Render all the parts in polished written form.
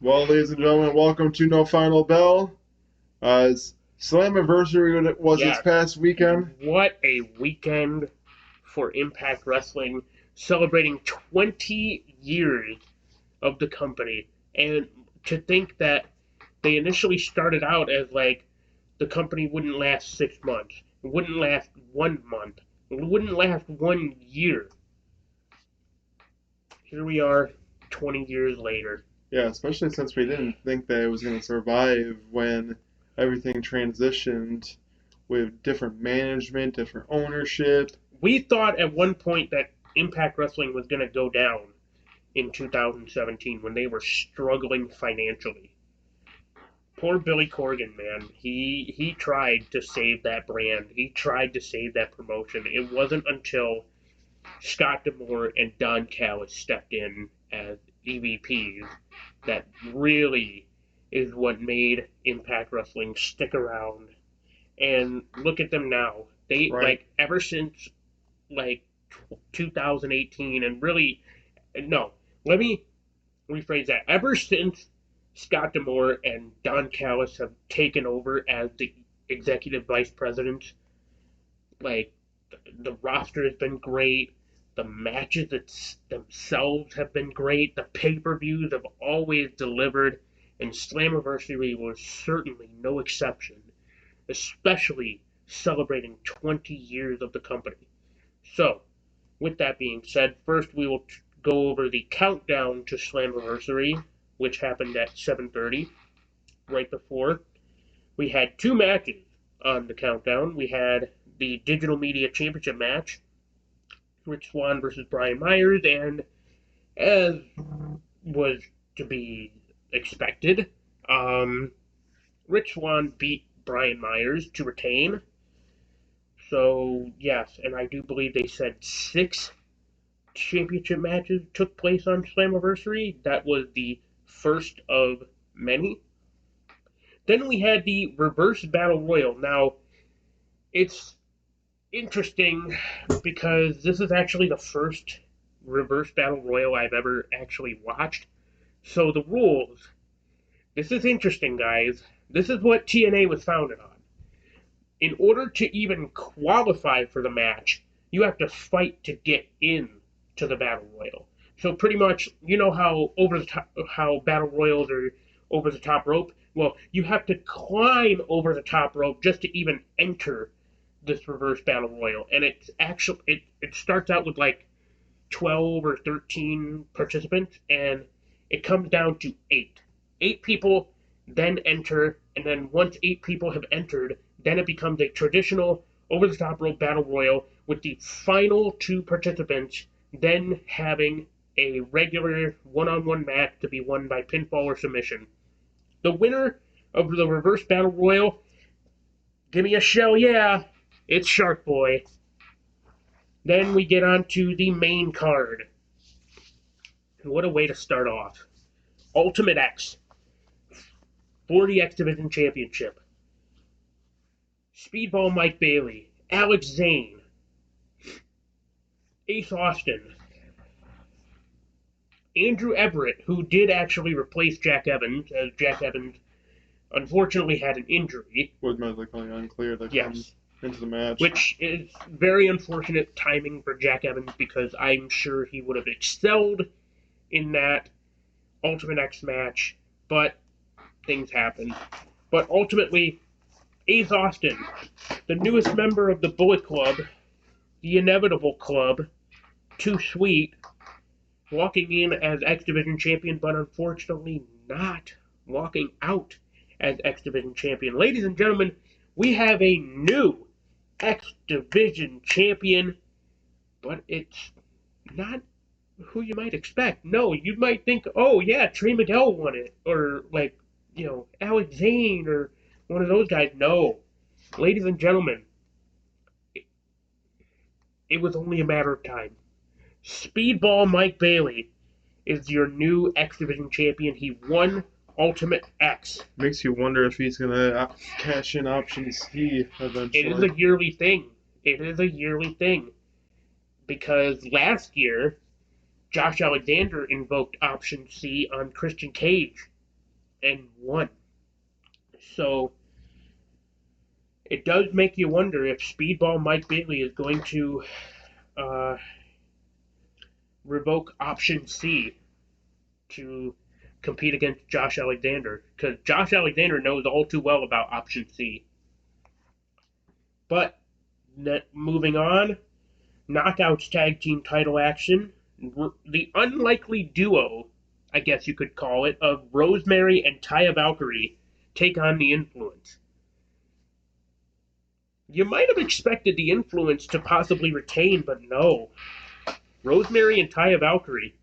Well, ladies and gentlemen, welcome to No Final Bell. Slammiversary was this Yeah, past weekend. what a weekend for Impact Wrestling, celebrating 20 years of the company. And to think that they initially started out as like the company wouldn't last 6 months, it wouldn't last 1 month, it wouldn't last 1 year. Here we are 20 years later. Yeah, especially since we didn't think that it was going to survive when everything transitioned with different management, different ownership. We thought at one point that Impact Wrestling was going to go down in 2017 when they were struggling financially. Poor Billy Corgan, man. He tried to save that brand. He tried to save that promotion. It wasn't until Scott D'Amore and Don Callis stepped in as EVPs that really is what made Impact Wrestling stick around. And look at them now. They Right. like ever since like 2018 and really no, let me rephrase that. Ever since Scott D'Amore and Don Callis have taken over as the executive vice presidents, like the roster has been great. The matches themselves have been great. The pay-per-views have always delivered, and Slammiversary was certainly no exception, especially celebrating 20 years of the company. So, with that being said, first we will go over the countdown to Slammiversary, which happened at 7:30, right before. We had two matches on the countdown. We had the Digital Media Championship match, Rich Swann versus Brian Myers, and as was to be expected, Rich Swann beat Brian Myers to retain. So, yes, and I do believe they said 6 championship matches took place on Slammiversary. That was the first of many. Then we had the Reverse Battle Royal. Now, it's interesting because this is actually the first Reverse Battle Royal I've ever actually watched. So the rules, this is interesting, guys. This is what TNA was founded on. In order to even qualify for the match, you have to fight to get in to the battle royal. So pretty much, you know how how battle royals are over the top rope. Well, you have to climb over the top rope just to even enter this reverse battle royal, and it starts out with like 12 or 13 participants, and it comes down to eight. 8 people then enter, and then once 8 people have entered, then it becomes a traditional over the top rope battle royal with the final 2 participants then having a regular one-on-one match to be won by pinfall or submission. The winner of the reverse battle royal, give me a shell, yeah, it's Shark Boy. Then we get on to the main card. What a way to start off. Ultimate X for the X Division Championship. Speedball Mike Bailey, Alex Zane, Ace Austin, Andrew Everett, who did actually replace Jack Evans, as Jack Evans unfortunately had an injury. Was medically unclear to come into the match. Which is very unfortunate timing for Jack Evans because I'm sure he would have excelled in that Ultimate X match, but things happen. But ultimately, Ace Austin, the newest member of the Bullet Club, the Inevitable Club, Too Sweet, walking in as X Division champion, but unfortunately not walking out as X Division champion. Ladies and gentlemen, we have a new X Division champion, but it's not who you might expect. No, you might think, oh yeah, Trey Miguel won it, or like, Alex Zane, or one of those guys. No, ladies and gentlemen, it was only a matter of time. Speedball Mike Bailey is your new X Division champion. He won Ultimate X. Makes you wonder if he's going to cash in Option C eventually. It is a yearly thing. It is a yearly thing. Because last year, Josh Alexander invoked Option C on Christian Cage. and won. So it does make you wonder if Speedball Mike Bailey is going to revoke option C to compete against Josh Alexander, because Josh Alexander knows all too well about option C. But moving on, Knockouts Tag Team title action. The unlikely duo, I guess you could call it, of Rosemary and Taya Valkyrie take on the Influence. You might have expected the Influence to possibly retain, but no. Rosemary and Taya Valkyrie,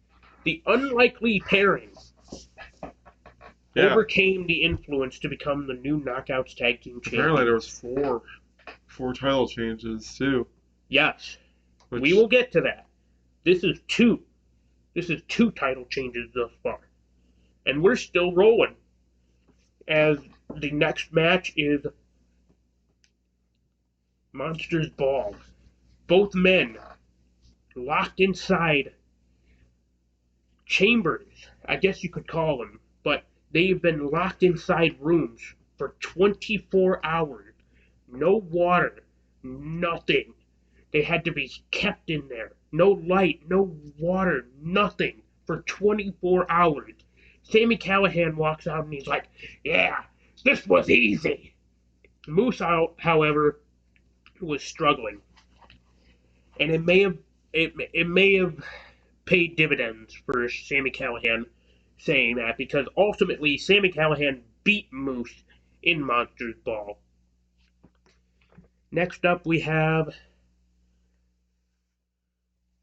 the unlikely pairing, overcame the Influence to become the new Knockouts Tag Team champions. Apparently there was four title changes too. Yes. We will get to that. This is two title changes thus far. And we're still rolling. As the next match is Monsters Ball. Both men locked inside chambers, I guess you could call them, but they've been locked inside rooms for 24 hours. No water, nothing. They had to be kept in there. No light, no water, nothing for 24 hours. Sami Callihan walks out and he's like, yeah, this was easy. Moose, however, was struggling. And it may have paid dividends for Sami Callihan saying that, because ultimately Sami Callihan beat Moose in Monsters Ball. Next up we have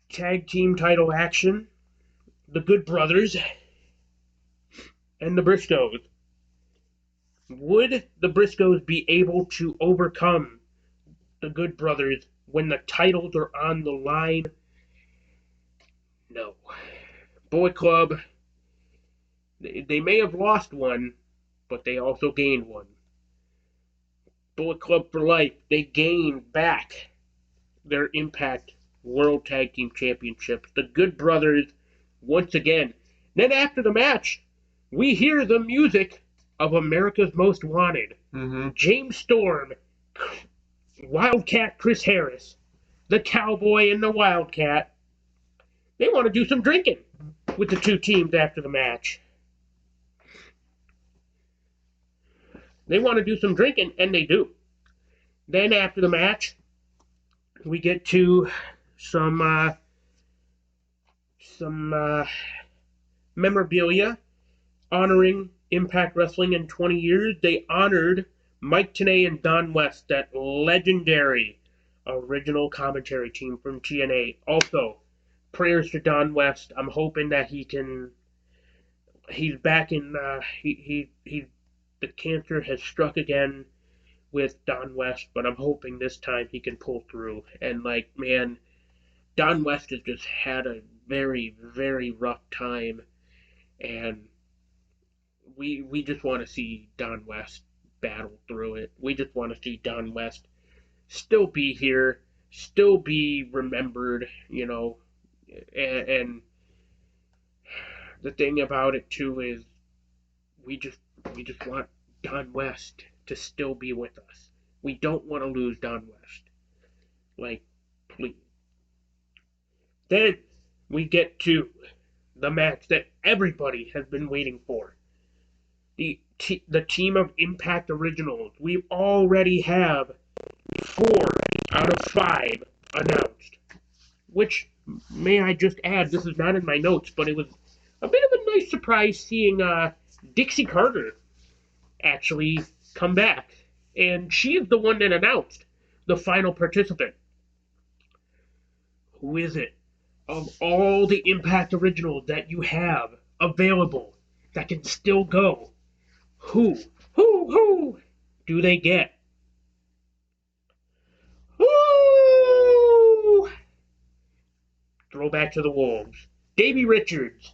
tag team title action. The Good Brothers and the Briscoes. Would the Briscoes be able to overcome the Good Brothers when the titles are on the line? No. Bullet Club, they may have lost one, but they also gained one. Bullet Club for life, they gain back their Impact World Tag Team Championships. The Good Brothers, once again. Then after the match, we hear the music of America's Most Wanted. Mm-hmm. James Storm, Wildcat Chris Harris, the Cowboy and the Wildcat. They want to do some drinking with the two teams after the match. They want to do some drinking, and they do. Then after the match, we get to some memorabilia honoring Impact Wrestling in 20 years. They honored Mike Tenay and Don West, that legendary original commentary team from TNA. Also, prayers to Don West. I'm hoping that he's back in, the cancer has struck again with Don West, but I'm hoping this time he can pull through. And man, Don West has just had a very, very rough time, and we just want to see Don West battle through it. We just want to see Don West still be here, still be remembered, and the thing about it too is we just want Don West to still be with us. We don't want to lose Don West. Please. Then we get to the match that everybody has been waiting for. The team of Impact Originals. We already have 4 out of 5 announced. Which, may I just add, this is not in my notes, but it was a bit of a nice surprise seeing Dixie Carter actually come back. And she is the one that announced the final participant. Who is it? Of all the Impact Originals that you have available that can still go, who do they get? Woo! Throwback to the Wolves. Davey Richards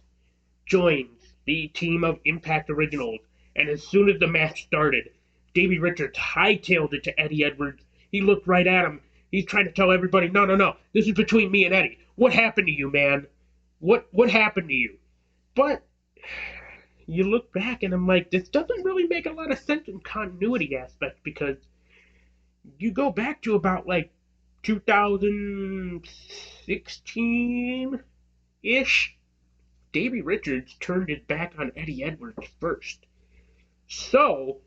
joins the team of Impact Originals, and as soon as the match started, Davey Richards hightailed it to Eddie Edwards. He looked right at him. He's trying to tell everybody, no, this is between me and Eddie. What happened to you, man? What happened to you? But you look back and I'm like, this doesn't really make a lot of sense in continuity aspect, because you go back to about like 2016-ish, Davey Richards turned his back on Eddie Edwards first. So,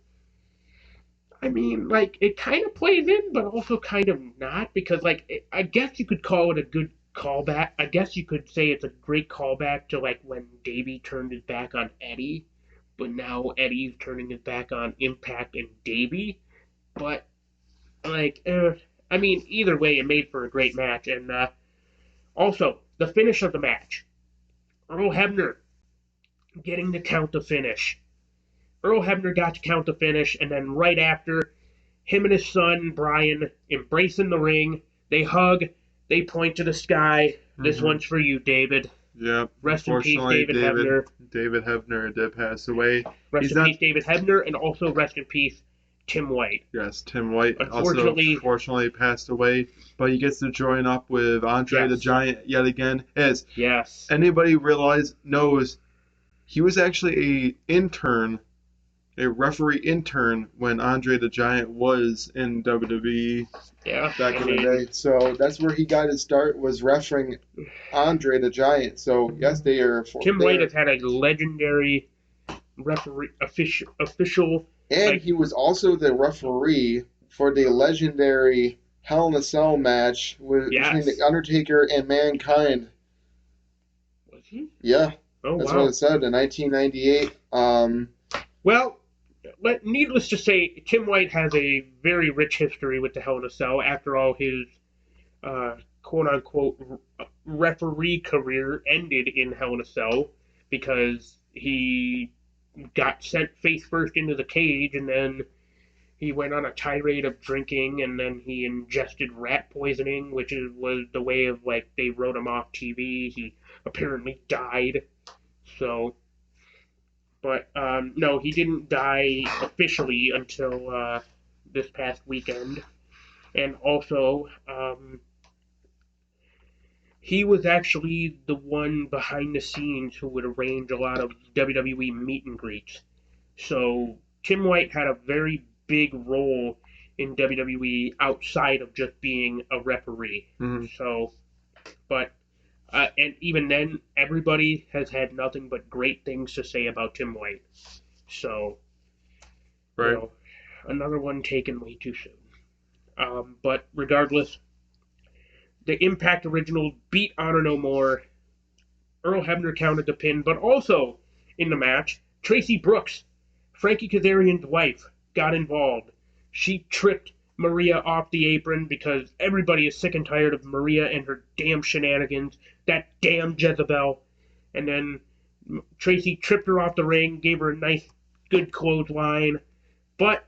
I mean, like, it kind of plays in, but also kind of not, because, like, I guess you could call it a good callback. I guess you could say it's a great callback to, like, when Davey turned his back on Eddie, but now Eddie's turning his back on Impact and Davey. But, like, I mean, either way, it made for a great match. And also, the finish of the match. Earl Hebner getting the count to finish. Earl Hebner got to count to finish, and then right after, him and his son, Brian, embracing the ring. They hug. They point to the sky. This one's for you, David. Yep. Rest in peace, David Hebner. David Hebner did pass away. Rest in peace, David Hebner, and also rest in peace, Tim White. Yes, Tim White Unfortunately passed away, but he gets to join up with Andre the Giant yet again. As anybody knows, he was actually a referee intern when Andre the Giant was in WWE back in the day. So that's where he got his start, was refereeing Andre the Giant. So yes, Tim White has had a legendary referee official. And he was also the referee for the legendary Hell in a Cell match between The Undertaker and Mankind. Was he? Yeah. That's what it said in 1998. Well, needless to say, Tim White has a very rich history with the Hell in a Cell. After all, his quote-unquote referee career ended in Hell in a Cell because he got sent face first into the cage, and then he went on a tirade of drinking, and then he ingested rat poisoning, which was the way of, like, they wrote him off TV. He apparently died. So, but no, he didn't die officially until this past weekend. And also, he was actually the one behind the scenes who would arrange a lot of WWE meet and greets. So Tim White had a very big role in WWE outside of just being a referee. So, but and even then, everybody has had nothing but great things to say about Tim White. So, another one taken way too soon. But regardless, the Impact Originals beat Honor No More. Earl Hebner counted the pin, but also in the match, Tracy Brooks, Frankie Kazarian's wife, got involved. She tripped Maria off the apron because everybody is sick and tired of Maria and her damn shenanigans, that damn Jezebel. And then Tracy tripped her off the ring, gave her a nice, good clothesline. But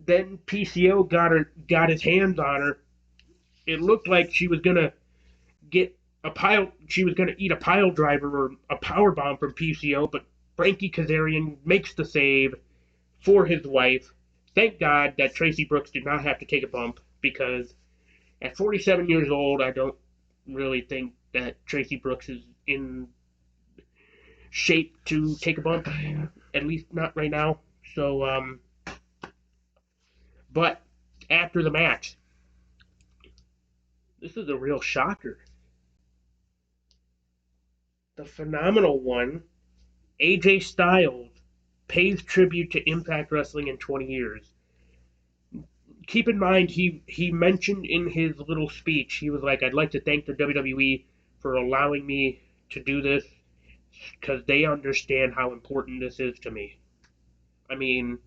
then PCO got his hands on her. It looked like she was gonna eat a pile driver or a power bomb from PCO, but Frankie Kazarian makes the save for his wife. Thank God that Tracy Brooks did not have to take a bump, because at 47 years old, I don't really think that Tracy Brooks is in shape to take a bump, at least not right now. So, but after the match, this is a real shocker. The phenomenal one, AJ Styles, pays tribute to Impact Wrestling in 20 years. Keep in mind, he mentioned in his little speech, he was like, I'd like to thank the WWE for allowing me to do this, because they understand how important this is to me. I mean,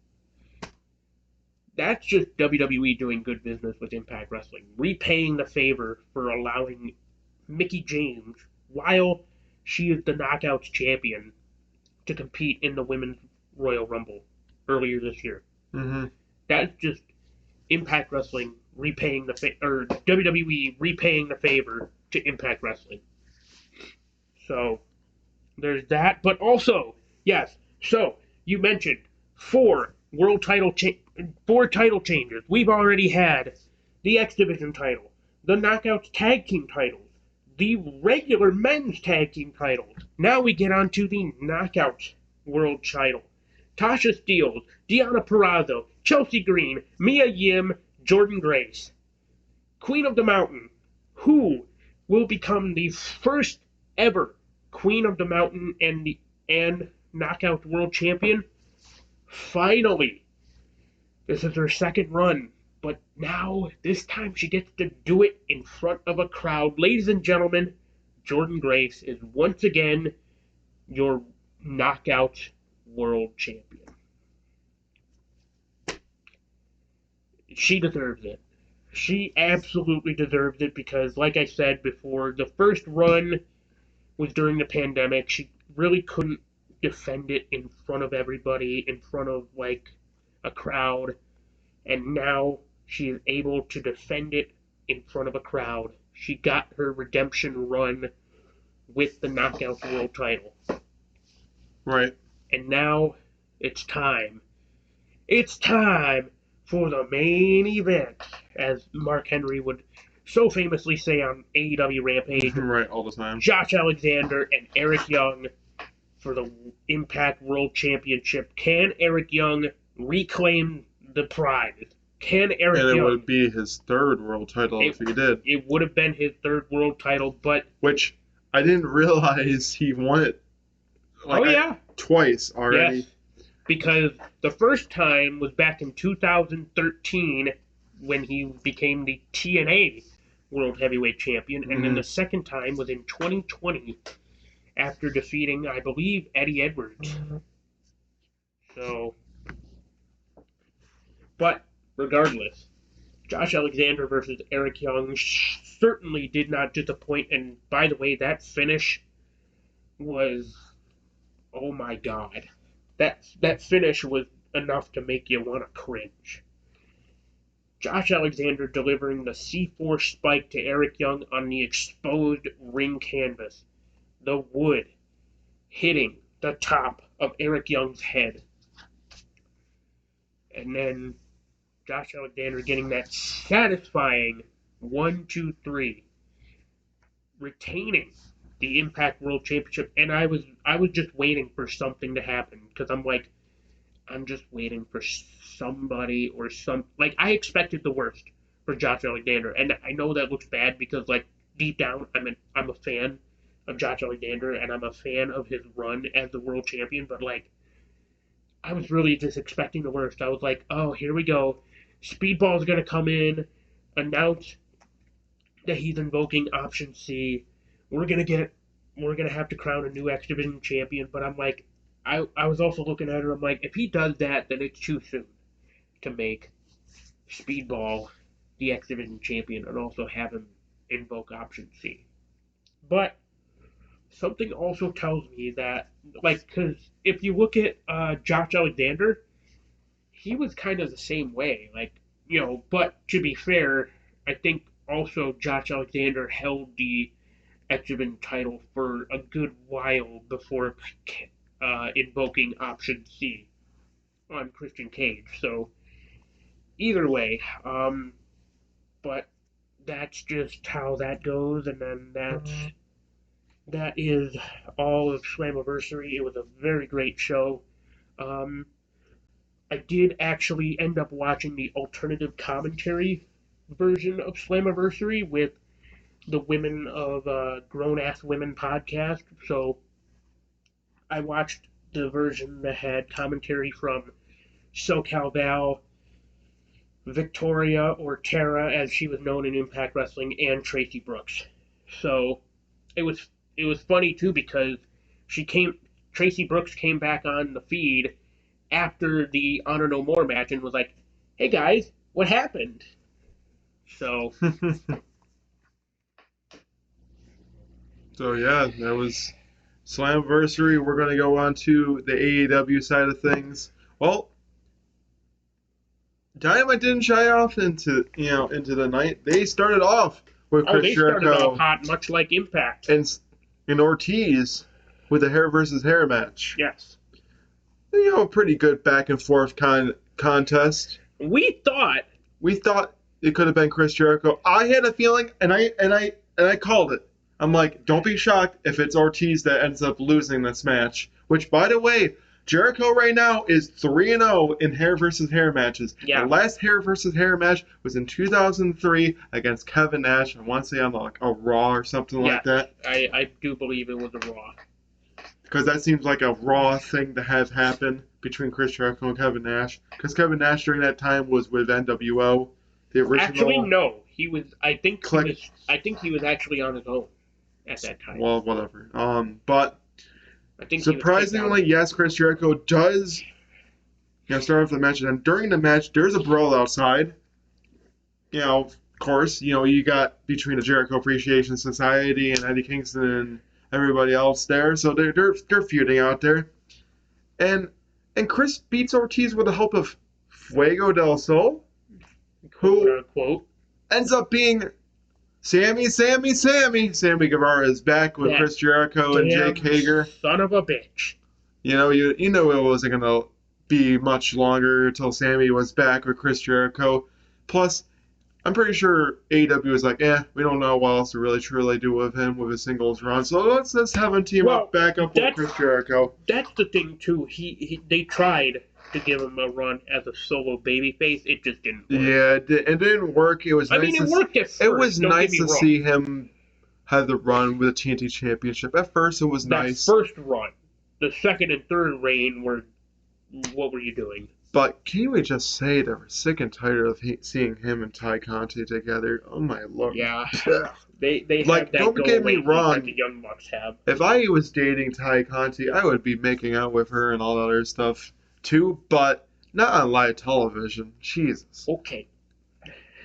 that's just WWE doing good business with Impact Wrestling, repaying the favor for allowing Mickie James, while she is the Knockouts champion, to compete in the Women's Royal Rumble earlier this year. That's just Impact Wrestling repaying or WWE repaying the favor to Impact Wrestling. So there's that. But also, yes, so you mentioned 4 title changes. We've already had the X Division title, the Knockouts Tag Team titles, the regular men's tag team titles. Now we get on to the Knockouts World title. Tasha Steelz, Deonna Purrazzo, Chelsea Green, Mia Yim, Jordynne Grace. Queen of the Mountain, who will become the first ever Queen of the Mountain and Knockout World Champion. Finally, this is her second run, but now, this time, she gets to do it in front of a crowd. Ladies and gentlemen, Jordynne Grace is once again your Knockout World Champion. She deserves it. She absolutely deserves it because, like I said before, the first run was during the pandemic. She really couldn't defend it in front of everybody, in front of, like, a crowd. And now she is able to defend it in front of a crowd. She got her redemption run with the Knockout World title. Right. And now it's time. It's time for the main event, as Mark Henry would so famously say on AEW Rampage. Right, all the time. Josh Alexander and Eric Young for the Impact World Championship. Can Eric Young reclaim the prize? Can Eric Young... And it would be his third world title if he did. It would have been his third world title, but... Which, I didn't realize he won it twice already. Yes, because the first time was back in 2013 when he became the TNA World Heavyweight Champion, and then the second time was in 2020 after defeating, I believe, Eddie Edwards. So, but regardless, Josh Alexander versus Eric Young certainly did not disappoint, and by the way, that finish was, oh my god. That finish was enough to make you want to cringe. Josh Alexander delivering the C4 spike to Eric Young on the exposed ring canvas. The wood hitting the top of Eric Young's head. And then Josh Alexander getting that satisfying 1, 2, 3. Retaining the Impact World Championship, and I was just waiting for something to happen, because I'm just waiting for somebody or I expected the worst for Josh Alexander, and I know that looks bad because, like, deep down, I'm a fan of Josh Alexander, and I'm a fan of his run as the world champion, but, like, I was really just expecting the worst. I was like, oh, here we go. Speedball's gonna come in, announce that he's invoking option C. We're gonna have to crown a new X Division champion, but I'm like, I was also looking at her, I'm like, if he does that, then it's too soon to make Speedball the X Division champion and also have him invoke option C. But something also tells me that, like, because if you look at Josh Alexander, he was kind of the same way, like, you know, but to be fair, I think also Josh Alexander held the X Division title for a good while before invoking option C on Christian Cage. So either way, but that's just how that goes, and then that is all of Slammiversary. It was a very great show. I did actually end up watching the alternative commentary version of Slammiversary with the Women of Grown Ass Women podcast. So I watched the version that had commentary from SoCal Val, Victoria, or Tara, as she was known in Impact Wrestling, and Tracy Brooks. So it was funny too, because Tracy Brooks came back on the feed after the Honor No More match and was like, "Hey guys, what happened?" So So yeah, that was Slammiversary. We're going to go on to the AEW side of things. Well, Dynamite didn't shy off into the night. They started off with Chris Jericho. They started off hot, much like Impact. And Ortiz with a hair versus hair match. Yes. A pretty good back and forth contest. We thought it could have been Chris Jericho. I had a feeling, and I called it. I'm like, don't be shocked if it's Ortiz that ends up losing this match. Which, by the way, Jericho right now is 3-0 in hair versus hair matches. Yeah. The last hair versus hair match was in 2003 against Kevin Nash. I want to say on like a Raw or something like that. I do believe it was a Raw. Because that seems like a Raw thing to have happen between Chris Jericho and Kevin Nash. Because Kevin Nash during that time was with NWO, the original. Actually, no. He was. I think he was actually on his own at that time. Well, whatever. But I think surprisingly, yes, Chris Jericho does start off the match, and during the match, there's a brawl outside. Of course, you got between the Jericho Appreciation Society and Eddie Kingston and everybody else there, so they're feuding out there, and Chris beats Ortiz with the help of Fuego del Sol, who ends up being Sammy. Sammy Guevara is back with Chris Jericho and Jake Hager. Son of a bitch. You know it wasn't gonna be much longer until Sammy was back with Chris Jericho. Plus, I'm pretty sure AEW was like, we don't know what else to really truly do with him with a singles run, so let's have him team back up with Chris Jericho. That's the thing too. They tried to give him a run as a solo babyface. It just didn't work. Yeah, it didn't work. It was nice. It worked at first. It was nice to see him have the run with the TNT Championship. At first, it was nice. That first run, the second and third reign were. What were you doing? But can we just say that we're sick and tired of seeing him and Ty Conti together? Oh my lord! Yeah, they like, have that don't get me wrong. Like the Young Bucks have. If I was dating Ty Conti, I would be making out with her and all that other stuff too, but not on live television. Jesus. Okay.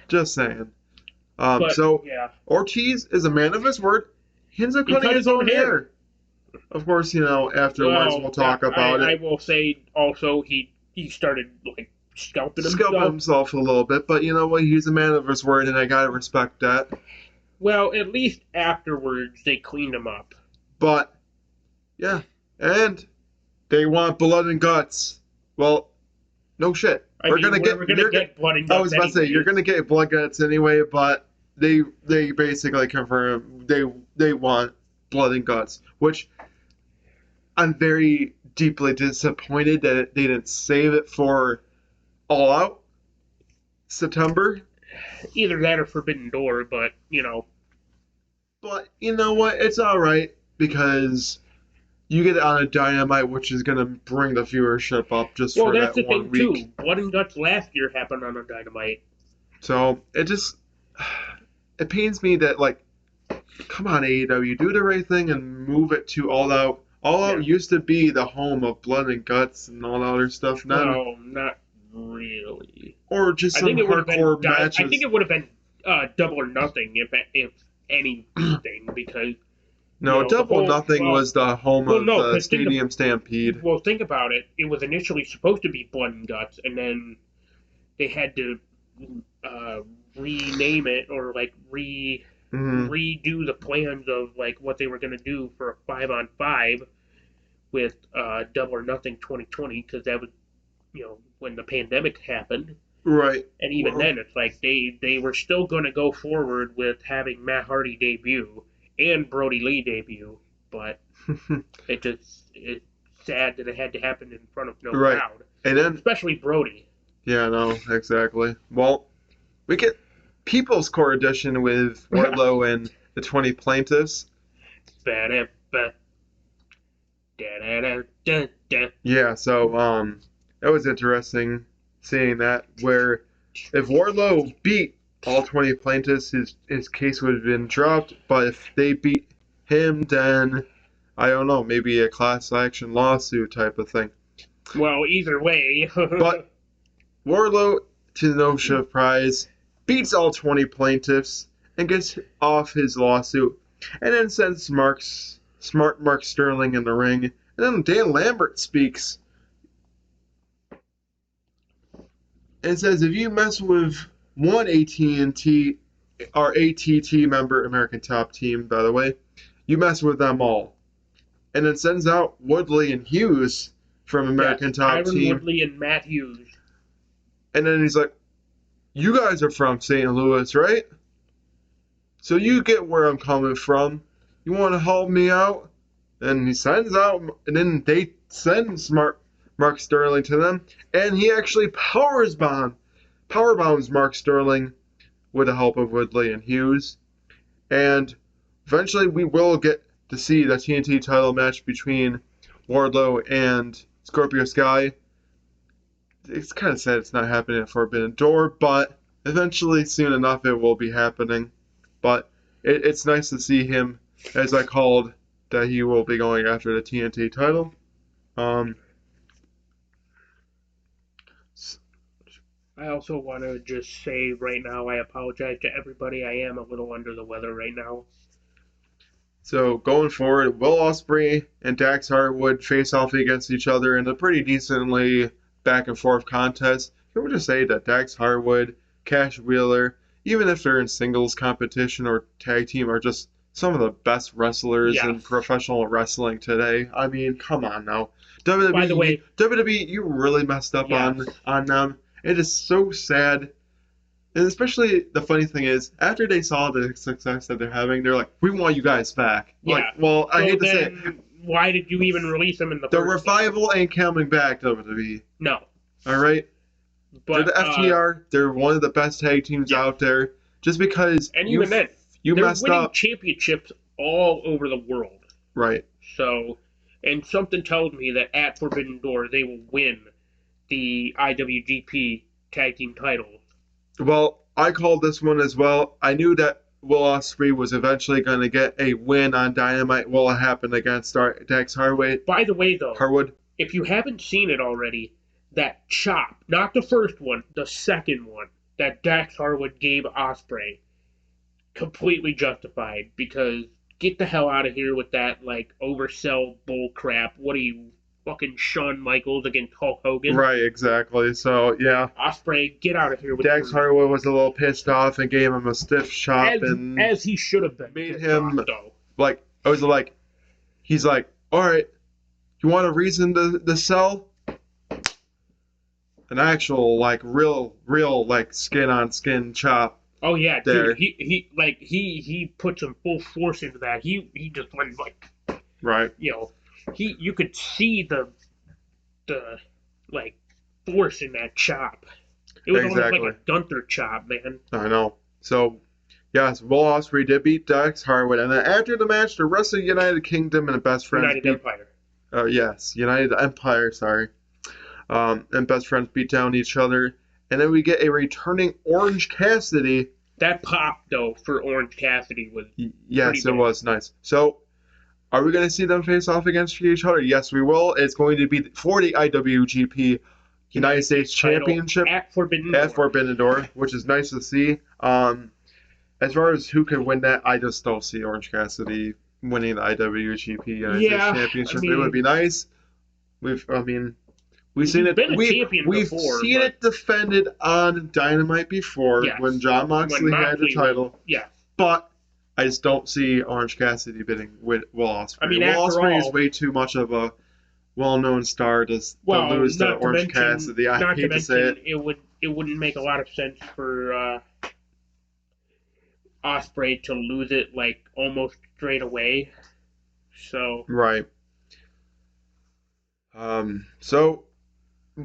Just saying. Ortiz is a man of his word. He ends up cutting his own hair. Of course, afterwards we'll talk about it. I will say also he started like scalping himself a little bit, but you know what? He's a man of his word, and I gotta respect that. Well, at least afterwards they cleaned him up. But yeah, and they want blood and guts. Well, no shit. We're gonna get blood and guts. I was about to say you're gonna get blood guts anyway, but they basically confirm they want blood and guts, which I'm very deeply disappointed that they didn't save it for All Out September. Either that or Forbidden Door, but But you know what? It's all right because you get it on a Dynamite, which is going to bring the viewership up just for that 1 week. Well, that's the thing, too. Blood and Guts last year happened on a Dynamite. So, it pains me that, like, come on, AEW, do the right thing and move it to All Out. All Out used to be the home of Blood and Guts and all that other stuff. No, not really. Or just some hardcore matches. I think it would have been Double or Nothing, if anything, because... No, Double or Nothing was the home of the Stadium Stampede. Well, think about it. It was initially supposed to be Blood and Guts, and then they had to rename it or like redo the plans of like what they were going to do for a 5-on-5 with Double or Nothing 2020, because that was when the pandemic happened. Right. And even then, it's like they were still going to go forward with having Matt Hardy debut and Brody Lee debut, but it's sad that it had to happen in front of no crowd. And then, especially Brody. Yeah, no, exactly. Well, we get People's Court Edition with Warlow and the 20 Plaintiffs. Yeah, so it was interesting seeing that, where if Warlow beat all 20 plaintiffs, his case would have been dropped, but if they beat him, then I don't know, maybe a class action lawsuit type of thing. Well, either way. But Warlow, to no surprise, beats all 20 plaintiffs and gets off his lawsuit, and then sends smart Mark Sterling in the ring, and then Dan Lambert speaks and says, if you mess with one AT&T, our ATT member, American Top Team, by the way, you mess with them all. And then sends out Woodley and Hughes from American Top Team. Woodley and Matt Hughes. And then he's like, you guys are from St. Louis, right? So you get where I'm coming from. You want to help me out? And he sends out, and then they send smart Mark Sterling to them, and he actually powerbombs Mark Sterling with the help of Woodley and Hughes. And eventually we will get to see the TNT title match between Warlow and Scorpio Sky. It's kind of sad it's not happening at Forbidden Door, but eventually, soon enough, it will be happening. But it's nice to see him, as I called, that he will be going after the TNT title. I also want to just say right now, I apologize to everybody. I am a little under the weather right now. So going forward, Will Ospreay and Dax Harwood face off against each other in a pretty decently back and forth contest. Can we just say that Dax Harwood, Cash Wheeler, even if they're in singles competition or tag team, are just some of the best wrestlers in professional wrestling today. I mean, come on now. WWE, by the way, WWE, you really messed up on them. It is so sad. And especially the funny thing is, after they saw the success that they're having, they're like, we want you guys back. Yeah. Like, well, I hate to say it. Why did you even release them in the first revival place? Ain't coming back, WWE. No. All right? But, they're the FTR. They're one of the best tag teams out there. Just because and even then, you messed up. They're winning championships all over the world. Right. So, and something tells me that at Forbidden Door, they will win the IWGP tag team title. Well, I called this one as well. I knew that Will Ospreay was eventually going to get a win on Dynamite. Will it happen against Dax Harwood? By the way, though, if you haven't seen it already, that chop, not the first one, the second one, that Dax Harwood gave Ospreay, completely justified, because get the hell out of here with that, like, oversell bull crap. What are you, fucking Shawn Michaels against Hulk Hogan? Right, exactly. So, yeah. Ospreay, get out of here with Dax Harwood was a little pissed off and gave him a stiff chop. As he should have been. Made him, like, I was like, he's like, all right, you want a reason to sell? An actual, like, real, like, skin-on-skin chop. Oh, yeah, there. Dude, he put some full force into that. He just went, like, right. You know, you could see the like force in that chop. It was almost like a Gunther chop, man. I know. So, yes, Will Ospreay did beat Dax Harwood, and then after the match, the rest of the United Kingdom and Best Friends Empire. Yes, United Empire. Sorry, and Best Friends beat down each other, and then we get a returning Orange Cassidy. That pop though for Orange Cassidy was yes, it was nice. So. Are we going to see them face off against each other? Yes, we will. It's going to be for the IWGP United States Championship at Forbidden Door, which is nice to see. As far as who could win that, I just don't see Orange Cassidy winning the IWGP United States Championship. It would be nice. We've seen it. We've seen it defended on Dynamite before when Jon Moxley had the title. Yeah, but. I just don't see Orange Cassidy bidding with Will Ospreay. I mean, Will Ospreay is way too much of a well-known star to lose to Orange Cassidy. I hate to say it. It wouldn't make a lot of sense for Ospreay to lose it like almost straight away. So right. So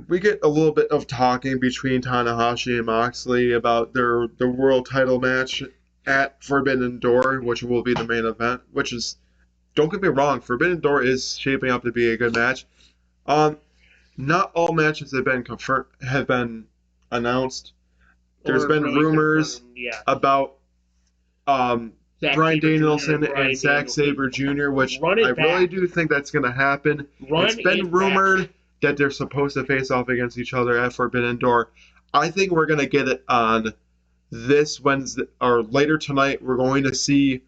we get a little bit of talking between Tanahashi and Moxley about their world title match at Forbidden Door, which will be the main event, which is, don't get me wrong, Forbidden Door is shaping up to be a good match. Not all matches have been announced. There's been rumors about Bryan Danielson and Zack Sabre Jr., which I really do think that's going to happen. It's been rumored that they're supposed to face off against each other at Forbidden Door. I think we're going to get it on this Wednesday, or later tonight. We're going to see,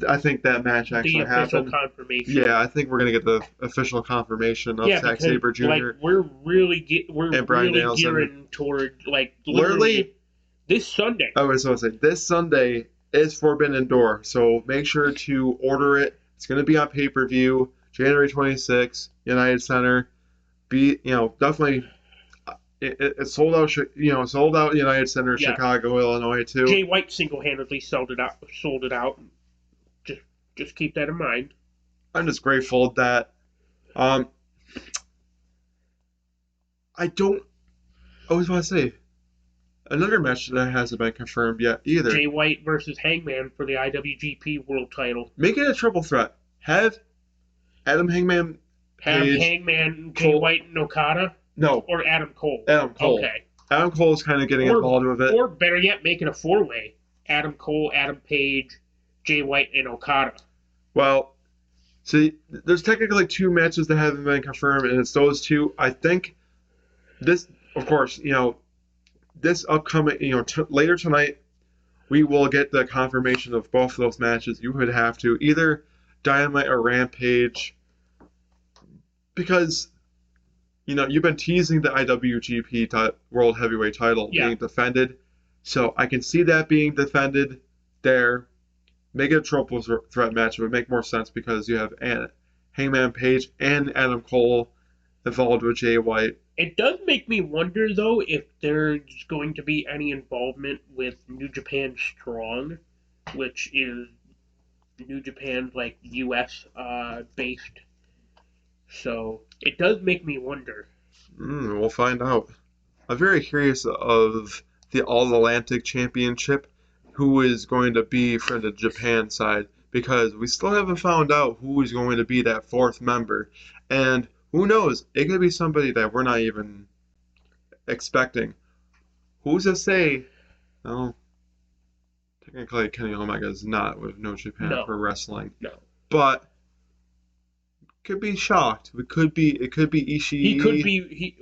I think that match actually happened. The official confirmation. Yeah, I think we're going to get the official confirmation of Zack Sabre Jr. Like, we're really gearing toward, like, literally this Sunday. I was going to say, this Sunday is Forbidden Door, so make sure to order it. It's going to be on pay-per-view, January 26th, United Center. Definitely... It's sold out. Sold out United Center, Chicago, Illinois too. Jay White single-handedly sold it out. Just keep that in mind. I'm just grateful that I was about to say, another match that hasn't been confirmed yet either. Jay White versus Hangman for the IWGP World Title. Make it a triple threat. Have Adam Hangman Page, Hangman, Jay White, and Okada? No. Or Adam Cole? Adam Cole. Okay. Adam Cole's kind of getting involved with it. Or better yet, make it a four-way. Adam Cole, Adam Page, Jay White, and Okada. Well, see, there's technically 2 matches that haven't been confirmed, and it's those 2. I think this, of course, this upcoming, later tonight, we will get the confirmation of both of those matches. You would have to either Dynamite or Rampage, because you've been teasing the IWGP World Heavyweight title being defended, so I can see that being defended there. Make it a triple threat match. It would make more sense because you have Hangman Page and Adam Cole involved with Jay White. It does make me wonder, though, if there's going to be any involvement with New Japan Strong, which is New Japan's, U.S. based. So, it does make me wonder. We'll find out. I'm very curious of the All-Atlantic Championship, who is going to be from the Japan side, because we still haven't found out who is going to be that 4th member. And who knows? It could be somebody that we're not even expecting. Who's to say? No. Technically, Kenny Omega is not with No Japan for wrestling. No. But could be shocked. It could be Ishii. He could be.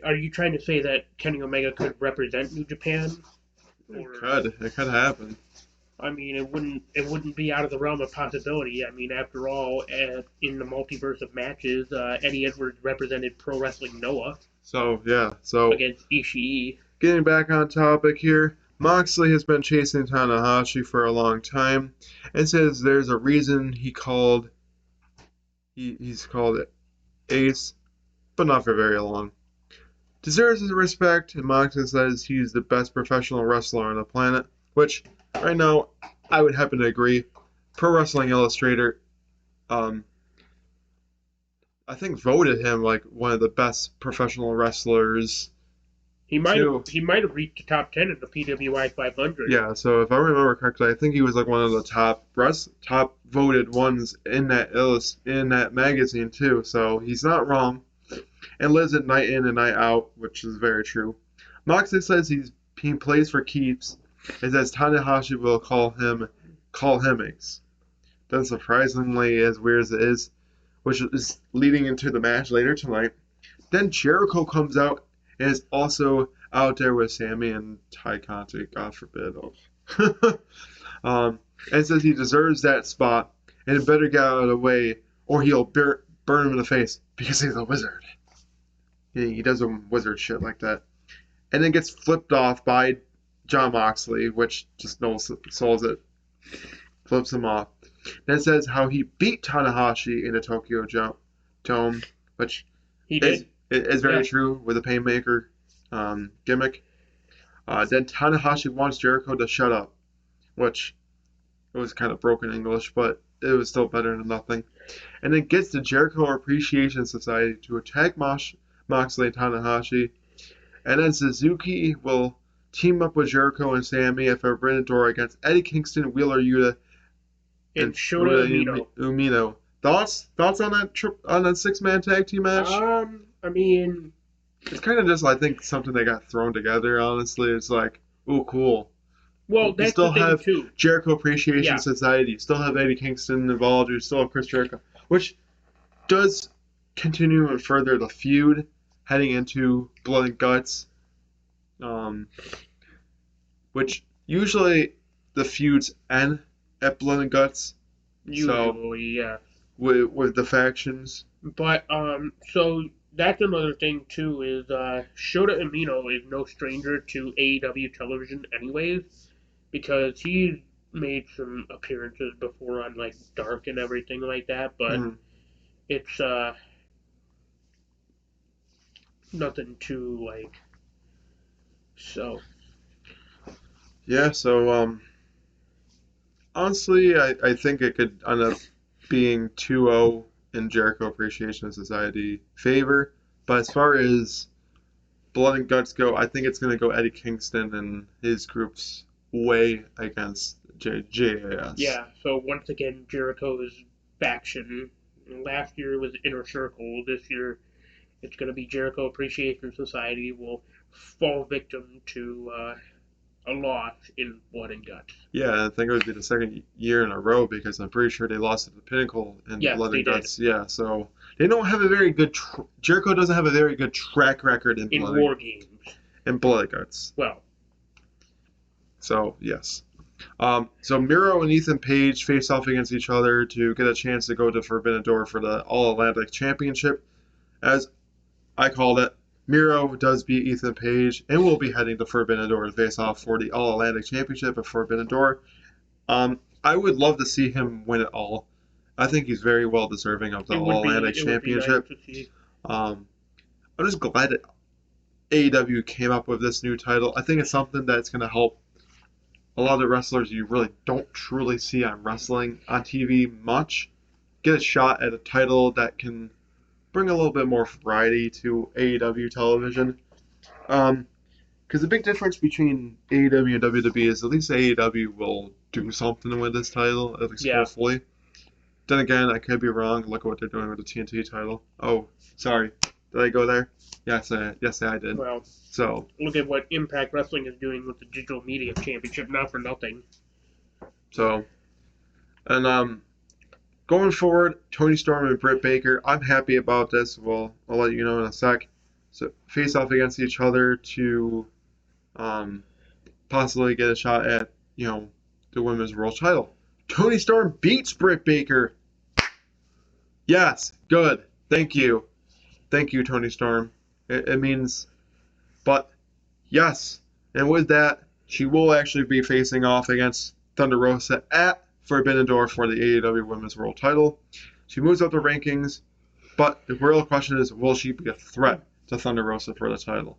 Are you trying to say that Kenny Omega could represent New Japan? It could happen. I mean, it wouldn't be out of the realm of possibility. I mean, after all, in the multiverse of matches, Eddie Edwards represented Pro Wrestling Noah. So against Ishii. Getting back on topic here, Moxley has been chasing Tanahashi for a long time, and says there's a reason he's called it Ace, but not for very long. Deserves his respect, and Moxley says he's the best professional wrestler on the planet, which right now I would happen to agree. Pro Wrestling Illustrator, I think voted him one of the best professional wrestlers. He might have reached the top 10 in the PWI 500. Yeah, so if I remember correctly, I think he was one of the top voted ones in that magazine too. So he's not wrong, and lives it night in and night out, which is very true. Moxley says he plays for keeps, and says Tanahashi will call him Ace. Then surprisingly, as weird as it is, which is leading into the match later tonight, then Jericho comes out and is also out there with Sammy and Ty Conti, God forbid. And says he deserves that spot and better get out of the way or he'll burn him in the face because he's a wizard. He does some wizard shit like that. And then gets flipped off by Jon Moxley, which just solves it. Flips him off. Then says how he beat Tanahashi in the Tokyo Dome, which he did. Is very true with the Painmaker gimmick. Then Tanahashi wants Jericho to shut up, which it was kind of broken English, but it was still better than nothing. And then gets the Jericho Appreciation Society to attack Moxley and Tanahashi. And then Suzuki will team up with Jericho and Sammy at Forbidden Door against Eddie Kingston, Wheeler Yuta, and Shota Umino. Thoughts on that on that 6-man tag team match? I mean, it's kind of just, I think, something that got thrown together, honestly. It's like, ooh, cool. Well, that's you still the thing, have too. Jericho Appreciation Society. You still have Eddie Kingston involved. You still have Chris Jericho, which does continue and further the feud heading into Blood and Guts. Which usually the feuds end at Blood and Guts. Usually, yeah. With the factions. But, so that's another thing, too, is Shota Umino is no stranger to AEW television anyways, because he's made some appearances before on, Dark and everything like that, but it's, nothing too, so... Yeah, so, honestly, I think it could end up being 2-0 in Jericho Appreciation Society favor. But as far as Blood and Guts go, I think it's going to go Eddie Kingston and his group's way against JAS. Yeah, so once again, Jericho's faction. Last year was Inner Circle. This year, it's going to be Jericho Appreciation Society will fall victim to a loss in Blood and Guts. Yeah, I think it would be the second year in a row because I'm pretty sure they lost to the Pinnacle in Blood and Guts. Yeah, so they don't have a very good. Jericho doesn't have a very good track record in War Games. In Blood and Guts. Well. So yes. So Miro and Ethan Page face off against each other to get a chance to go to Forbidden Door for the All-Atlantic Championship. As I called it, Miro does beat Ethan Page and will be heading to Forbidden Door to face off for the All-Atlantic Championship at Forbidden Door. I would love to see him win it all. I think he's very well deserving of the All-Atlantic Championship. Nice. I'm just glad that AEW came up with this new title. I think it's something that's going to help a lot of the wrestlers you really don't truly see on wrestling on TV much get a shot at a title that can bring a little bit more variety to AEW television. Because the big difference between AEW and WWE is at least AEW will do something with this title, at least hopefully. Then again, I could be wrong. Look at what they're doing with the TNT title. Oh, sorry. Did I go there? Yes, I did. Well, so look at what Impact Wrestling is doing with the Digital Media Championship, not for nothing. So, and going forward, Toni Storm and Britt Baker, I'm happy about this. Well, I'll let you know in a sec. So, face off against each other to possibly get a shot at, the women's world title. Toni Storm beats Britt Baker. Yes, good. Thank you. Thank you, Toni Storm. It means, but yes. And with that, she will actually be facing off against Thunder Rosa at Forbidden Door for the AEW Women's World Title. She moves up the rankings, but the real question is, will she be a threat to Thunder Rosa for the title?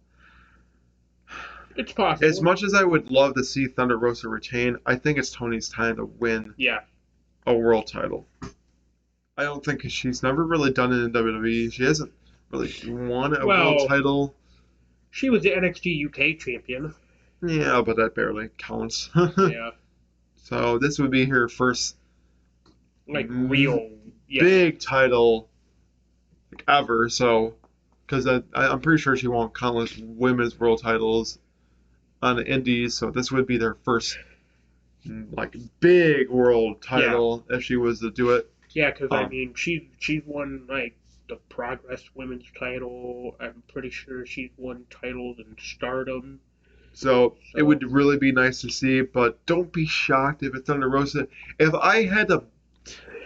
It's possible. As much as I would love to see Thunder Rosa retain, I think it's Toni's time to win a world title. I don't think she's never really done it in WWE. She hasn't really won a world title. She was the NXT UK champion. Yeah, but that barely counts. Yeah. So this would be her first real big title ever. So, because I'm pretty sure she won countless women's world titles on the Indies. So this would be their first big world title if she was to do it. Yeah, because she's won the Progress Women's title. I'm pretty sure she's won titles in Stardom. So it would really be nice to see, but don't be shocked if it's Thunder Rosa. If I had to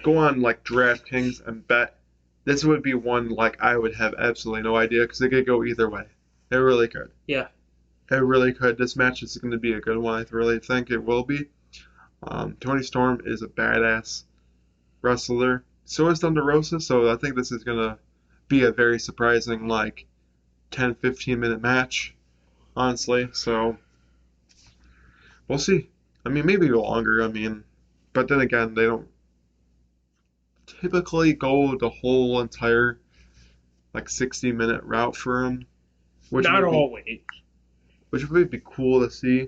go on DraftKings and bet, this would be one I would have absolutely no idea because it could go either way. It really could. Yeah. It really could. This match is going to be a good one. I really think it will be. Toni Storm is a badass wrestler. So is Thunder Rosa, so I think this is going to be a very surprising 10-15 minute match. Honestly, so we'll see. Maybe longer. But then again, they don't typically go the whole entire 60-minute route for them. Not always. Which would be cool to see.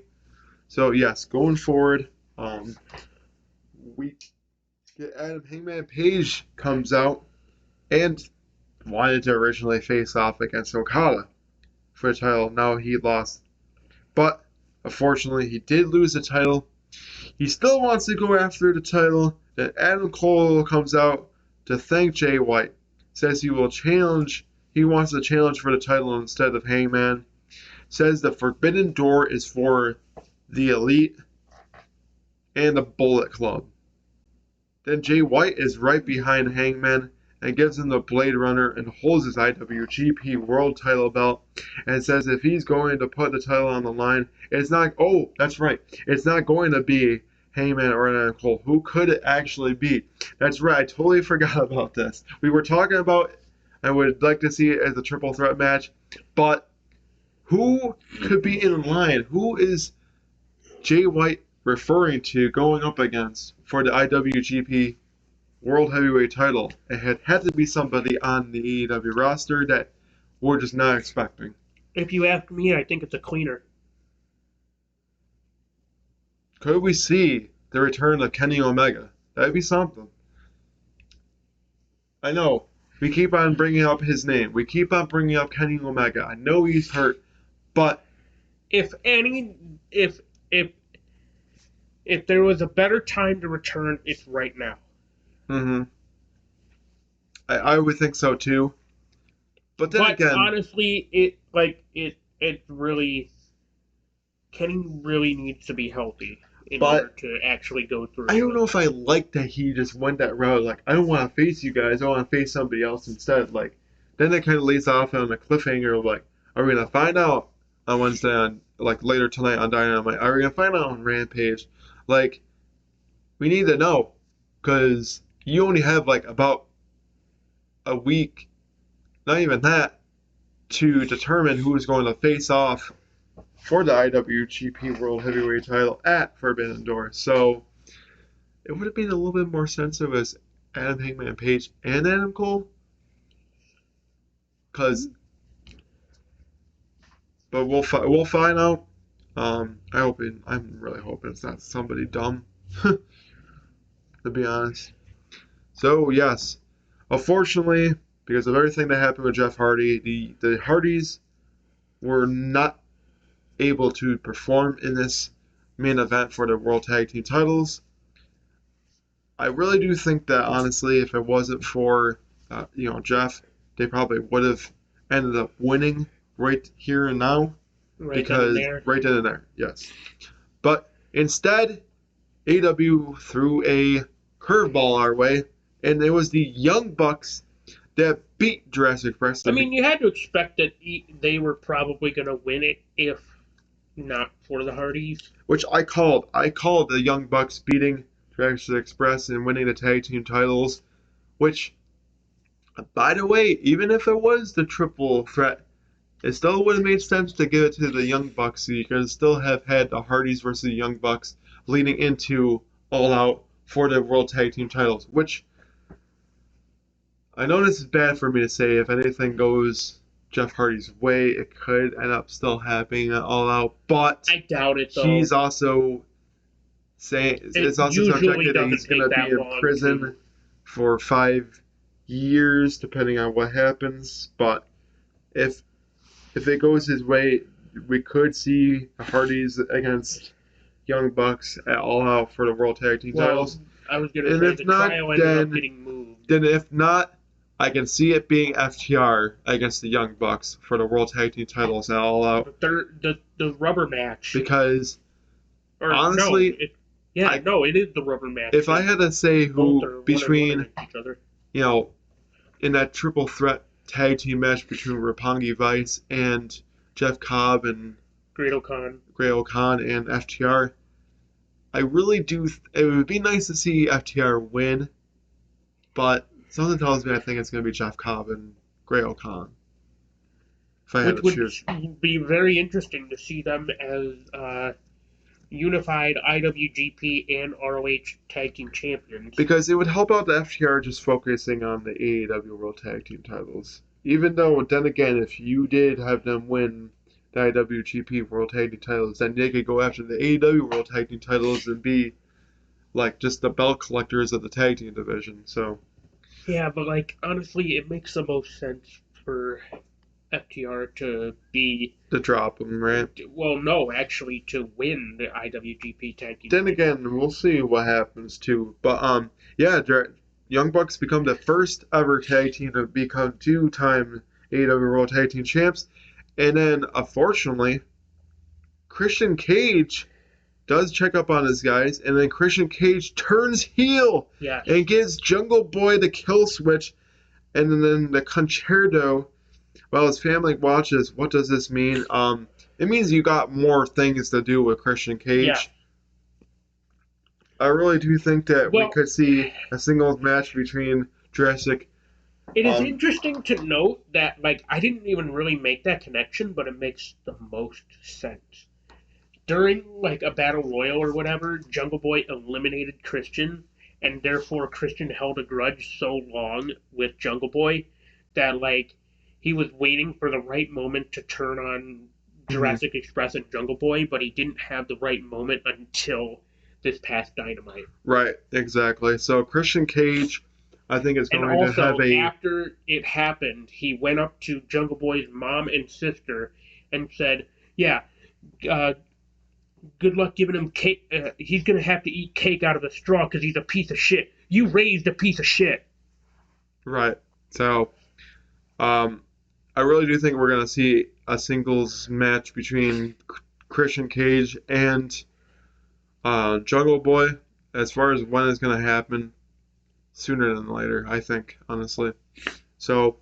So yes, going forward, we get Adam Hangman Page comes out and wanted to originally face off against Okada for the title. Now he lost. But unfortunately, he did lose the title. He still wants to go after the title. Then Adam Cole comes out to thank Jay White. Says he will challenge. He wants to challenge for the title instead of Hangman. Says the Forbidden Door is for the Elite and the Bullet Club. Then Jay White is right behind Hangman and gives him the Blade Runner and holds his IWGP World Title belt and says if he's going to put the title on the line, it's not, that's right, it's not going to be Hangman or Adam Cole. Who could it actually be? That's right, I totally forgot about this. We were talking about, I would like to see it as a triple threat match, but who could be in line? Who is Jay White referring to going up against for the IWGP World Heavyweight title? It had to be somebody on the AEW roster that we're just not expecting. If you ask me, I think it's a cleaner. Could we see the return of Kenny Omega? That'd be something. I know. We keep on bringing up his name. We keep on bringing up Kenny Omega. I know he's hurt, but if there was a better time to return, it's right now. Mm-hmm. I would think so too. But then again, honestly, it really, Kenny really needs to be healthy in order to actually go through. I don't know if I like that he just went that route. Like, I don't want to face you guys. I want to face somebody else instead. Like, then it kind of leads off on a cliffhanger of like, are we gonna find out on Wednesday on like later tonight on Dynamite? Are we gonna find out on Rampage? Like, we need to know because you only have like about a week, not even that, to determine who is going to face off for the IWGP World Heavyweight title at Forbidden Door. So it would have been a little bit more sensitive as Adam Hangman Page and Adam Cole. But we'll find out. I'm really hoping it's not somebody dumb, to be honest. So yes, unfortunately, because of everything that happened with Jeff Hardy, the Hardys were not able to perform in this main event for the World Tag Team titles. I really do think that, honestly, if it wasn't for Jeff, they probably would have ended up winning right here and now. Right then and there, yes. But instead, AW threw a curveball our way, and it was the Young Bucks that beat Jurassic Express. I mean, you had to expect that they were probably going to win it if not for the Hardys. Which I called. I called the Young Bucks beating Jurassic Express and winning the tag team titles. Which, by the way, even if it was the triple threat, it still would have made sense to give it to the Young Bucks, so you could still have had the Hardys versus the Young Bucks leading into All Out for the World Tag Team titles. Which, I know this is bad for me to say. If anything goes Jeff Hardy's way, it could end up still happening at All Out. But I doubt it, though. He's also saying it's also subjected that he's going to be in prison for 5 years, depending on what happens. But if it goes his way, we could see the Hardys against Young Bucks at All Out for the World Tag Team titles. I was going to say the trial ended up getting moved. Then if not, I can see it being FTR against the Young Bucks for the World Tag Team titles at All Out. The rubber match. Because, honestly... it is the rubber match. If I had to say who between, in that triple threat tag team match between Roppongi Vice and Jeff Cobb and Great-O Khan and FTR, I really do. It would be nice to see FTR win, but something tells me I think it's going to be Jeff Cobb and Great-O Khan. If I had to choose, would be very interesting to see them as unified IWGP and ROH Tag Team Champions. Because it would help out the FTR just focusing on the AEW World Tag Team titles. Even though, then again, if you did have them win the IWGP World Tag Team titles, then they could go after the AEW World Tag Team titles and be like just the belt collectors of the tag team division. So. Yeah, but honestly, it makes the most sense for FTR to be... To drop them, right? Well, no, actually, to win the IWGP Tag Team. Then again, we'll see what happens, too. But, Young Bucks become the first ever tag team to become 2-time AEW World Tag Team Champs. And then, unfortunately, Christian Cage does check up on his guys, and then Christian Cage turns heel and gives Jungle Boy the kill switch, and then the concerto. While his family watches, what does this mean? It means you got more things to do with Christian Cage. Yeah. I really do think that we could see a singles match between Jurassic. It is interesting to note that, I didn't even really make that connection, but it makes the most sense. During, a battle royal or whatever, Jungle Boy eliminated Christian, and therefore Christian held a grudge so long with Jungle Boy that, he was waiting for the right moment to turn on Jurassic Express and Jungle Boy, but he didn't have the right moment until this past Dynamite. Right, exactly. So Christian Cage, I think, is going to have a... after it happened, he went up to Jungle Boy's mom and sister and said, yeah, good luck giving him cake. He's going to have to eat cake out of a straw because he's a piece of shit. You raised a piece of shit. Right. So, I really do think we're going to see a singles match between Christian Cage and Jungle Boy. As far as when it's going to happen, sooner than later, I think, honestly. So,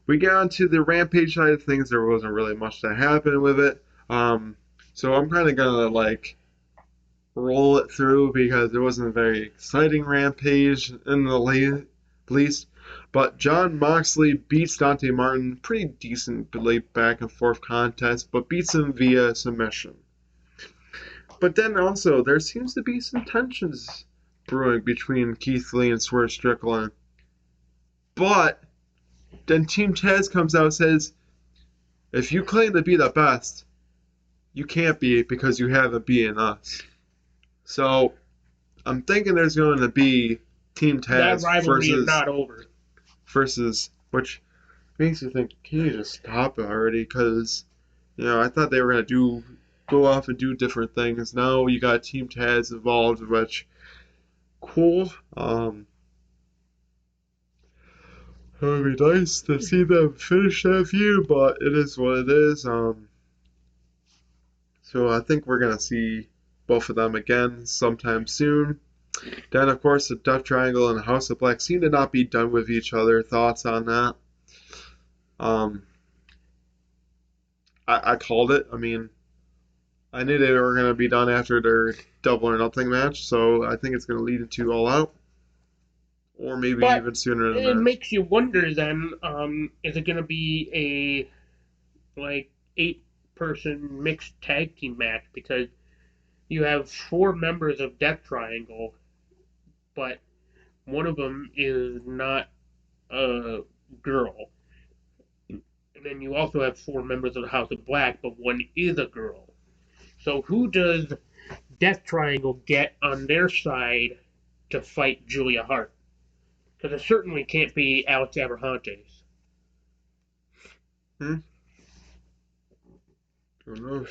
we get on to the Rampage side of things. There wasn't really much that happened with it. So I'm kind of going to, roll it through because it wasn't a very exciting Rampage in the least. But Jon Moxley beats Dante Martin. Pretty decent late back and forth contest, but beats him via submission. But then also, there seems to be some tensions brewing between Keith Lee and Swerve Strickland. But then Team Taz comes out and says, if you claim to be the best, you can't be because you haven't beaten us. So, I'm thinking there's going to be Team Taz that rivalry is not over. Versus, which makes you think, can you just stop it already? Because, I thought they were going to go off and do different things. Now you got Team Taz involved, which, cool. It would be nice to see them finish that feud, but it is what it is. So I think we're going to see both of them again sometime soon. Then, of course, the Death Triangle and the House of Black seem to not be done with each other. Thoughts on that? I called it. I mean, I knew they were going to be done after their Double or Nothing match, so I think it's going to lead into All Out. Or maybe even sooner than that. It makes you wonder then, is it going to be a, 8-person mixed tag team match? Because you have 4 members of Death Triangle, but one of them is not a girl. And then you also have 4 members of the House of Black, but one is a girl. So who does Death Triangle get on their side to fight Julia Hart? Because it certainly can't be Alex Abrahantes. Who knows?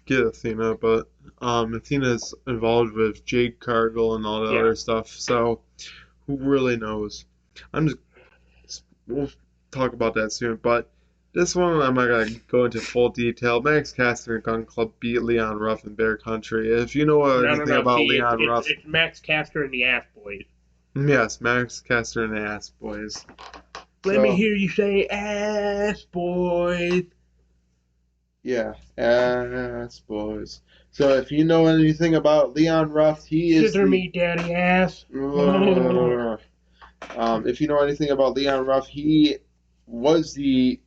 Get Athena, but Athena's involved with Jade Cargill and all the other stuff, so who really knows? We'll talk about that soon, but this one I'm not going to go into full detail. Max Caster and Gun Club beat Leon Ruff in Bear Country. If you know anything about Leon Ruff... It's Max Caster and the Ass Boys. Yes, Max Caster and the Ass Boys. Let me hear you say Ass Boys. Yeah, Ass Boys. So if you know anything about Leon Ruff, he is... Scissor me, daddy ass. If you know anything about Leon Ruff, he was the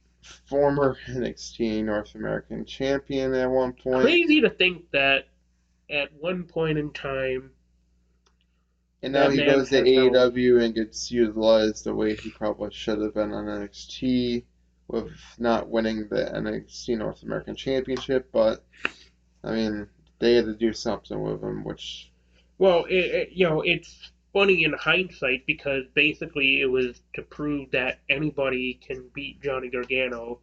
former NXT North American champion at one point. Crazy to think that at one point in time... And now he goes to AEW and gets utilized the way he probably should have been on NXT, with not winning the NXT North American Championship, but, I mean, they had to do something with him, which... Well, it's funny in hindsight because basically it was to prove that anybody can beat Johnny Gargano,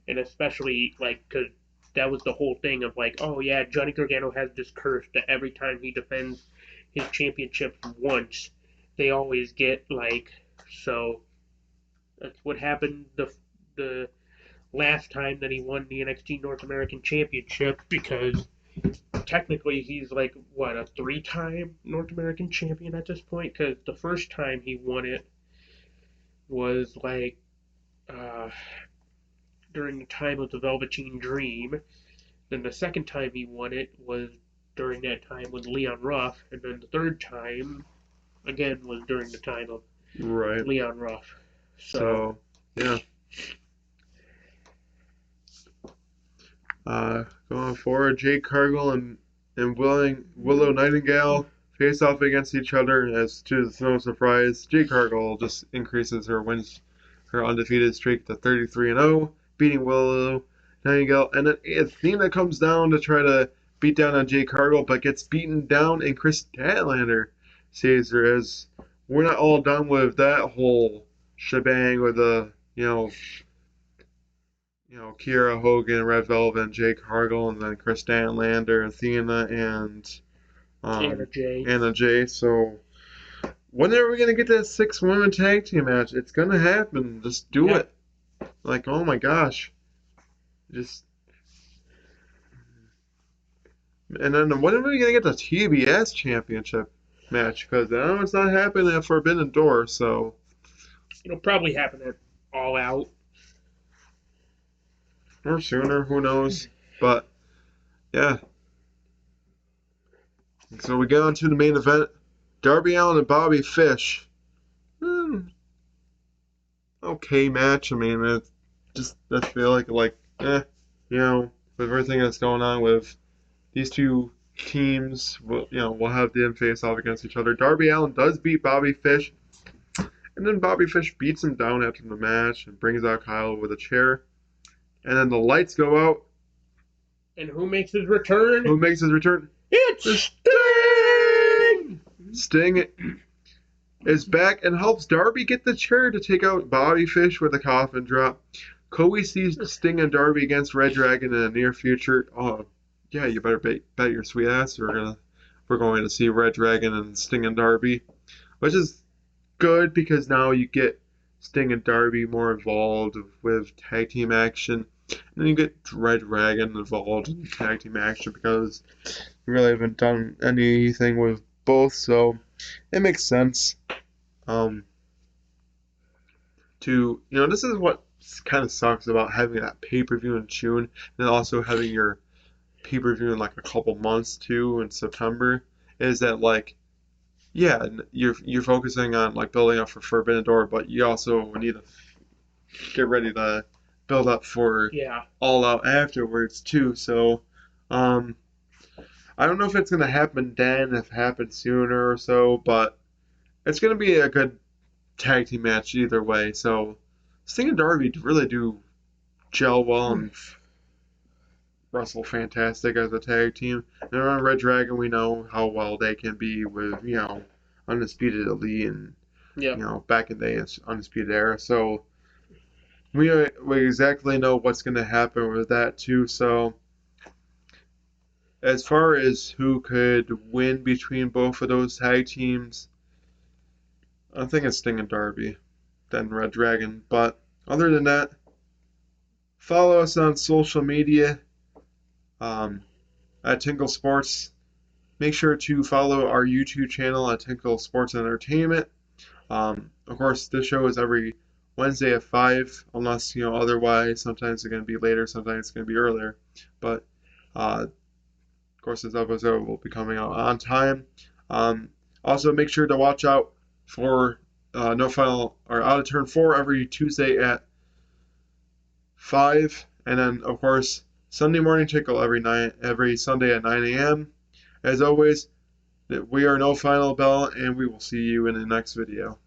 and especially, because that was the whole thing of oh yeah, Johnny Gargano has this curse that every time he defends his championship once, they always get so that's what happened the last time that he won the NXT North American Championship, because technically he's a 3-time North American champion at this point, because the first time he won it was during the time of the Velveteen Dream. Then the second time he won it was during that time with Leon Ruff, and then the third time again was during the time of Leon Ruff. So yeah. Going forward, Jade Cargill and Willow Nightingale face off against each other. As to no surprise, Jade Cargill just increases her undefeated streak to 33-0, beating Willow Nightingale. And then Athena comes down to try to beat down on Jade Cargill, but gets beaten down, and Chris Statlander saves her. As we're not all done with that whole shebang with the Kiera Hogan, Red Velvet, and Jade Cargill, and then Chris Statlander, Athena, and Anna Jay. So when are we gonna get that 6-woman tag team match? It's gonna happen. Just do it. Like, oh my gosh. And then when are we gonna get the TBS Championship match? Because I know it's not happening at Forbidden Door. So it'll probably happen at All Out. Or sooner, who knows? But yeah. So we get on to the main event. Darby Allin and Bobby Fish. Okay match. I mean, it's just, I feel like with everything that's going on with these two teams, we'll have them face off against each other. Darby Allin does beat Bobby Fish, and then Bobby Fish beats him down after the match and brings out Kyle with a chair. And then the lights go out. And who makes his return? It's Sting! Sting is back and helps Darby get the chair to take out Bobby Fish with a coffin drop. Cody sees Sting and Darby against Red Dragon in the near future. Oh, yeah, you better bet your sweet ass we're going to see Red Dragon and Sting and Darby, which is good because now you get Sting and Darby more involved with tag team action. And then you get Red Dragon involved in tag team action because we really haven't done anything with both, so it makes sense. This is what kind of sucks about having that pay-per-view in June and also having your pay-per-view in like a couple months too in September, is that you're focusing on like building up for Forbidden Door, but you also need to get ready to build up for All Out afterwards too. So I don't know if it's gonna happen then, if it happens sooner or so, but it's gonna be a good tag team match either way. So Sting and Darby really do gel well and wrestle fantastic as a tag team. And on Red Dragon, we know how well they can be with Undisputed Elite and back in the Undisputed Era. So we exactly know what's going to happen with that too. So as far as who could win between both of those tag teams, I think it's Sting and Darby, then Red Dragon. But other than that, follow us on social media at Tinkle Sports. Make sure to follow our YouTube channel at Tinkle Sports Entertainment. Of course, this show is every Wednesday at 5, unless otherwise. Sometimes it's going to be later, sometimes it's going to be earlier. But of course, this episode will be coming out on time. Also, make sure to watch out for No Final or Out of Turn 4 every Tuesday at 5, and then of course Sunday Morning Tinkle every Sunday at 9 a.m. As always, we are No Final Bell, and we will see you in the next video.